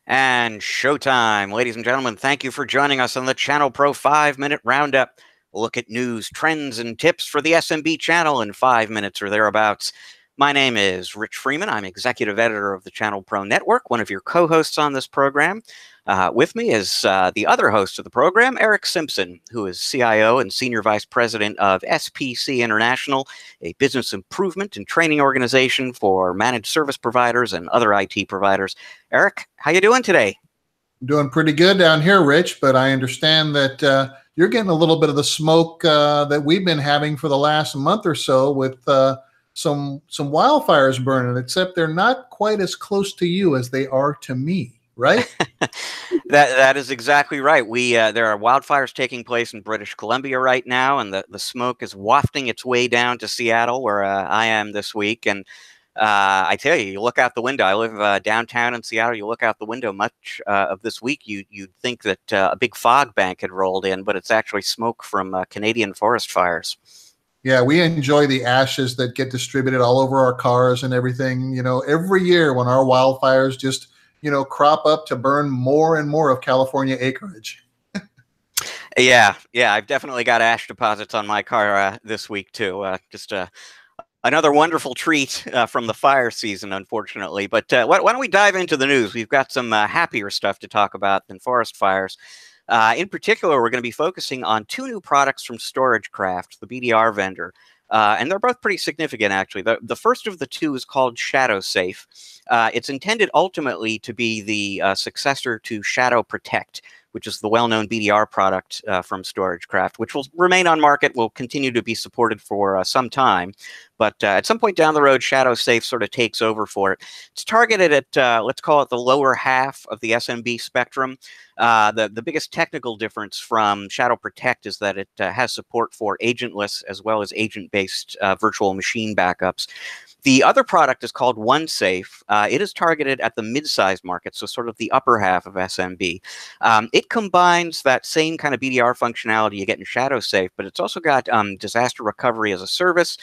And showtime. Ladies and gentlemen, thank you for joining us on the ChannelPro 5-Minute Roundup. We'll look at news, trends, and tips for the SMB channel in 5 minutes or thereabouts. My name is Rich Freeman. I'm executive editor of the ChannelPro Network, one of your co-hosts on this program. With me is the other host of the program, Eric Simpson, who is CIO and Senior Vice President of SPC International, a business improvement and training organization for managed service providers and other IT providers. Eric, how you doing today? Doing pretty good down here, Rich, but I understand that you're getting a little bit of the smoke that we've been having for the last month or so with some wildfires burning, except they're not quite as close to you as they are to me, right? That is exactly right. There are wildfires taking place in British Columbia right now, and the smoke is wafting its way down to Seattle, where I am this week. And I tell you, you look out the window. I live downtown in Seattle. You look out the window much of this week, you'd think that a big fog bank had rolled in, but it's actually smoke from Canadian forest fires. Yeah, we enjoy the ashes that get distributed all over our cars and everything. You know, every year when our wildfires just, crop up to burn more and more of California acreage. Yeah, I've definitely got ash deposits on my car this week too. Just another wonderful treat from the fire season, unfortunately. But why don't we dive into the news? We've got some happier stuff to talk about than forest fires. In particular, we're going to be focusing on two new products from StorageCraft, the BDR vendor. And they're both pretty significant, actually. The first of the two is called Shadow Safe. It's intended ultimately to be the successor to Shadow Protect, which is the well-known BDR product from StorageCraft, which will remain on market, will continue to be supported for some time. But at some point down the road, Shadow Safe sort of takes over for it. It's targeted at, let's call it the lower half of the SMB spectrum. The biggest technical difference from Shadow Protect is that it has support for agentless as well as agent-based virtual machine backups. The other product is called OneSafe. It is targeted at the mid-sized market, so sort of the upper half of SMB. It combines that same kind of BDR functionality you get in Shadow Safe, but it's also got disaster recovery as a service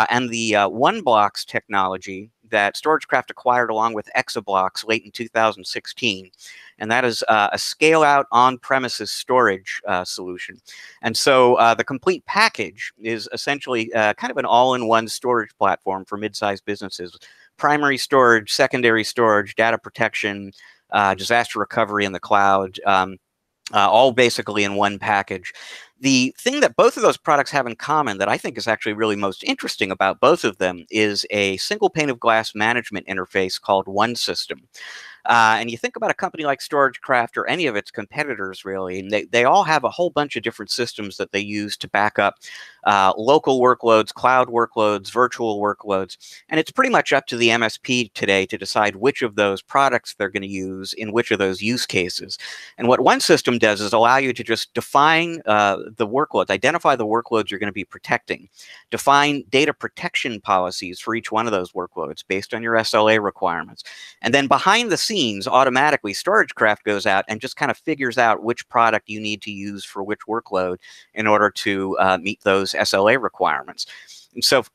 and the OneBlocks technology that StorageCraft acquired along with Exablocks late in 2016. And that is a scale-out on-premises storage solution. And so the complete package is essentially kind of an all-in-one storage platform for mid-sized businesses. Primary storage, secondary storage, data protection, disaster recovery in the cloud, all basically in one package. The thing that both of those products have in common that I think is actually really most interesting about both of them is a single pane of glass management interface called OneSystem. And you think about a company like StorageCraft or any of its competitors, really, and they all have a whole bunch of different systems that they use to back up local workloads, cloud workloads, virtual workloads. And it's pretty much up to the MSP today to decide which of those products they're going to use in which of those use cases. And what OneSystem does is allow you to just define the workloads, identify the workloads you're going to be protecting, define data protection policies for each one of those workloads based on your SLA requirements. And then behind the scenes, automatically, StorageCraft goes out and just kind of figures out which product you need to use for which workload in order to meet those SLA requirements. And so,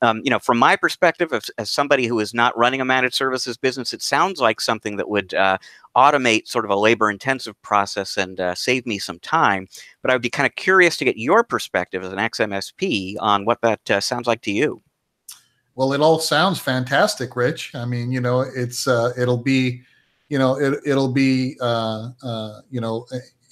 from my perspective, as somebody who is not running a managed services business, it sounds like something that would automate sort of a labor-intensive process and save me some time. But I would be kind of curious to get your perspective as an ex-MSP on what that sounds like to you. Well, it all sounds fantastic, Rich. I mean, it's it'll be,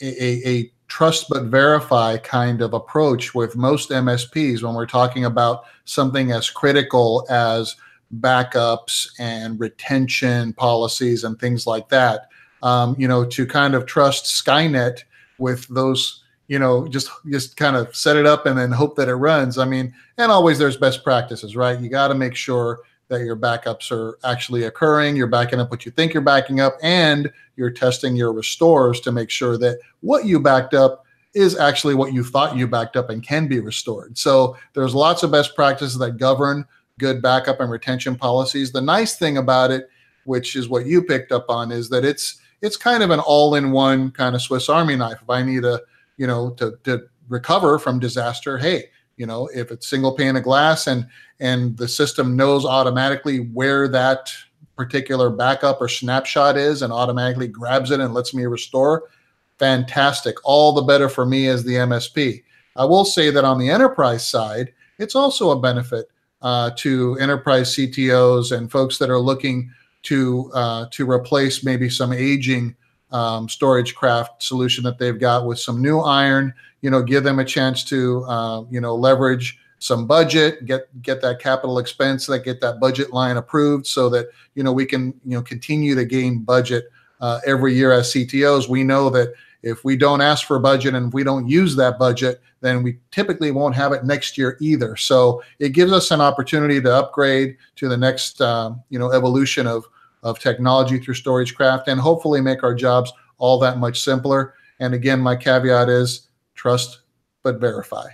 a trust but verify kind of approach with most MSPs when we're talking about something as critical as backups and retention policies and things like that. To kind of trust Skynet with those, just kind of set it up and then hope that it runs. I mean, and always there's best practices, right? You got to make sure that your backups are actually occurring, you're backing up what you think you're backing up, and you're testing your restores to make sure that what you backed up is actually what you thought you backed up and can be restored. So there's lots of best practices that govern good backup and retention policies. The nice thing about it, which is what you picked up on, is that it's kind of an all-in-one kind of Swiss Army knife. If I need to recover from disaster, hey, if it's single pane of glass and the system knows automatically where that particular backup or snapshot is and automatically grabs it and lets me restore, fantastic. All the better for me as the MSP. I will say that on the enterprise side, it's also a benefit to enterprise CTOs and folks that are looking to replace maybe some aging StorageCraft solution that they've got with some new iron. Give them a chance to leverage some budget, get that capital expense, get that budget line approved, so that we can continue to gain budget every year as CTOs. We know that if we don't ask for budget and if we don't use that budget, then we typically won't have it next year either. So it gives us an opportunity to upgrade to the next evolution of technology through StorageCraft, and hopefully make our jobs all that much simpler. And again, my caveat is trust but verify.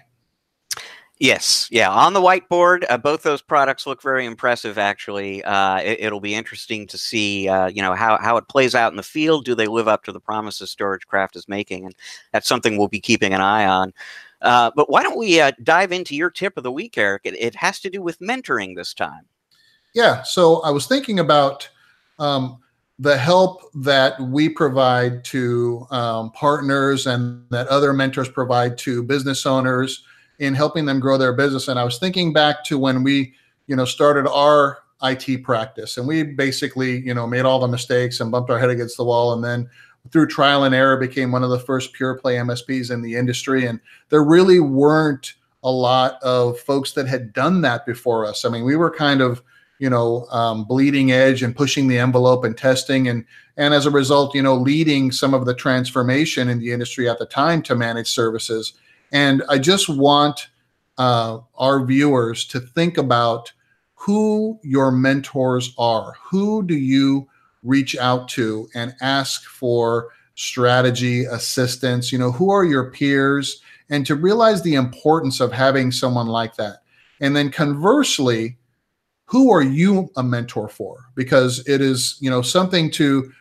Yes, yeah. On the whiteboard, both those products look very impressive. Actually, it'll be interesting to see, how it plays out in the field. Do they live up to the promises StorageCraft is making? And that's something we'll be keeping an eye on. But why don't we dive into your tip of the week, Eric? It has to do with mentoring this time. Yeah. So I was thinking about the help that we provide to partners and that other mentors provide to business owners in helping them grow their business. And I was thinking back to when we, started our IT practice, and we basically, made all the mistakes and bumped our head against the wall. And then through trial and error became one of the first pure play MSPs in the industry. And there really weren't a lot of folks that had done that before us. I mean, we were kind of, bleeding edge and pushing the envelope and testing. And as a result, leading some of the transformation in the industry at the time to managed services. And I just want our viewers to think about who your mentors are. Who do you reach out to and ask for strategy, assistance? Who are your peers? And to realize the importance of having someone like that. And then conversely, who are you a mentor for? Because it is, something to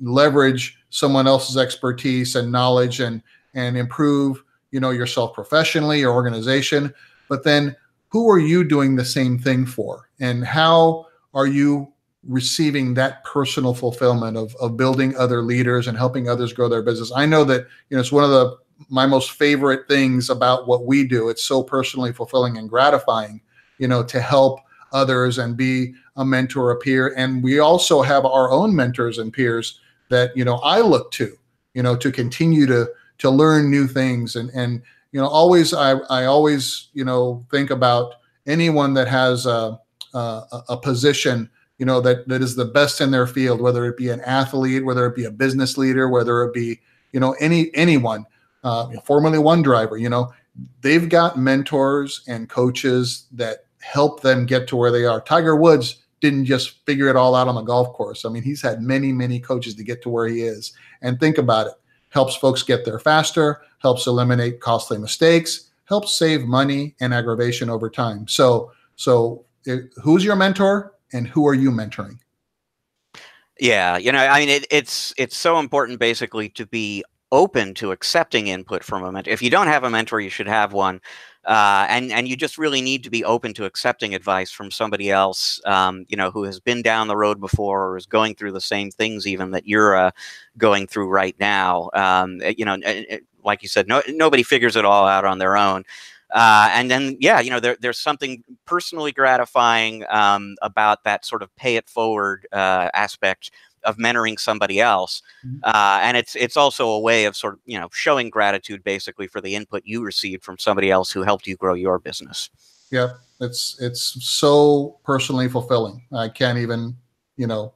leverage someone else's expertise and knowledge and improve, yourself professionally, your organization. But then who are you doing the same thing for? And how are you receiving that personal fulfillment of building other leaders and helping others grow their business? I know that, it's one of my most favorite things about what we do. It's so personally fulfilling and gratifying, to help others and be a mentor, a peer. And we also have our own mentors and peers that, I look to, to continue to learn new things. And always, I always, think about anyone that has a position, that is the best in their field, whether it be an athlete, whether it be a business leader, whether it be, anyone, Formula One driver, they've got mentors and coaches that help them get to where they are. Tiger Woods didn't just figure it all out on the golf course. I mean, he's had many, many coaches to get to where he is. And think about it. Helps folks get there faster, helps eliminate costly mistakes, helps save money and aggravation over time. So who's your mentor and who are you mentoring? Yeah, it's so important basically to be open to accepting input from a mentor. If you don't have a mentor, you should have one. And you just really need to be open to accepting advice from somebody else, who has been down the road before or is going through the same things even that you're going through right now. Like you said, nobody figures it all out on their own. And then, there's something personally gratifying about that sort of pay it forward aspect of mentoring somebody else. And it's also a way of sort of, showing gratitude basically for the input you received from somebody else who helped you grow your business. Yeah, it's so personally fulfilling. I can't even,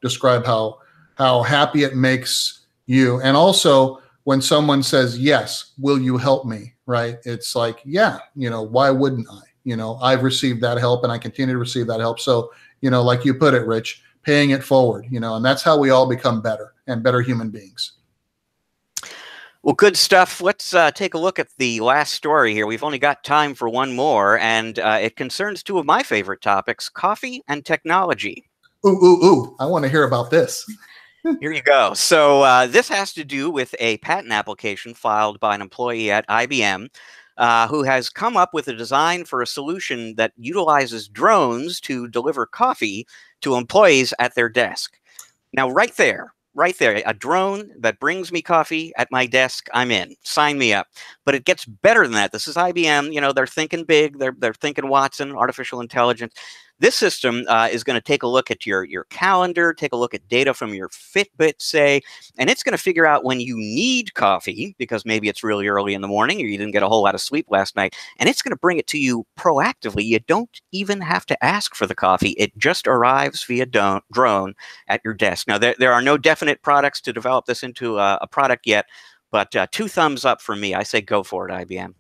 describe how happy it makes you. And also when someone says, yes, will you help me? Right. It's like, yeah, why wouldn't I? I've received that help and I continue to receive that help. So, like you put it, Rich, paying it forward, and that's how we all become better and better human beings. Well, good stuff. Let's take a look at the last story here. We've only got time for one more, and it concerns two of my favorite topics, coffee and technology. Ooh, I want to hear about this. Here you go. So this has to do with a patent application filed by an employee at IBM who has come up with a design for a solution that utilizes drones to deliver coffee to employees at their desk. Now, right there, a drone that brings me coffee at my desk, I'm in. Sign me up. But it gets better than that. This is IBM. You know, they're thinking big. They're thinking Watson, artificial intelligence. This system is going to take a look at your calendar, take a look at data from your Fitbit, say, and it's going to figure out when you need coffee, because maybe it's really early in the morning or you didn't get a whole lot of sleep last night, and it's going to bring it to you proactively. You don't even have to ask for the coffee. It just arrives via drone at your desk. Now, there are no definite products to develop this into a product yet, but 2 thumbs up for me. I say go for it, IBM.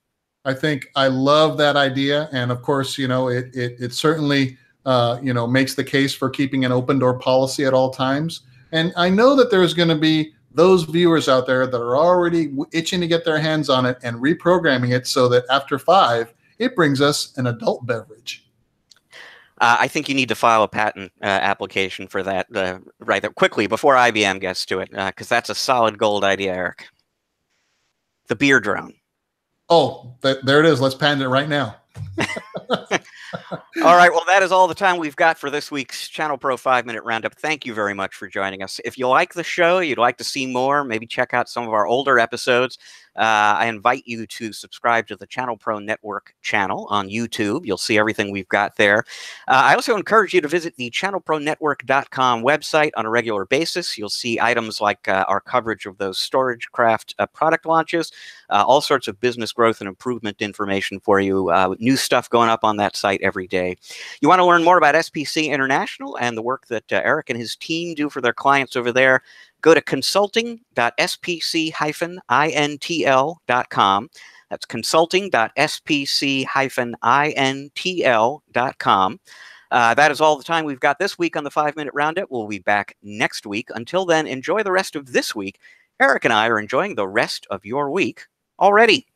I think I love that idea. And of course, you know, it certainly, you know, makes the case for keeping an open door policy at all times. And I know that there's going to be those viewers out there that are already itching to get their hands on it and reprogramming it so that after 5, it brings us an adult beverage. I think you need to file a patent application for that right there quickly before IBM gets to it, because that's a solid gold idea, Eric. The beer drone. Oh, there it is. Let's patent it right now. All right. Well, that is all the time we've got for this week's Channel Pro 5-Minute Roundup. Thank you very much for joining us. If you like the show, you'd like to see more, maybe check out some of our older episodes, I invite you to subscribe to the Channel Pro Network channel on YouTube. You'll see everything we've got there. I also encourage you to visit the ChannelProNetwork.com website on a regular basis. You'll see items like our coverage of those StorageCraft product launches, all sorts of business growth and improvement information for you, new stuff going up on that site every day. You want to learn more about SPC International and the work that Eric and his team do for their clients over there, go to consulting.spc-intl.com. That's consulting.spc-intl.com. That is all the time we've got this week on the 5-Minute Roundup. We'll be back next week. Until then, enjoy the rest of this week. Eric and I are enjoying the rest of your week already.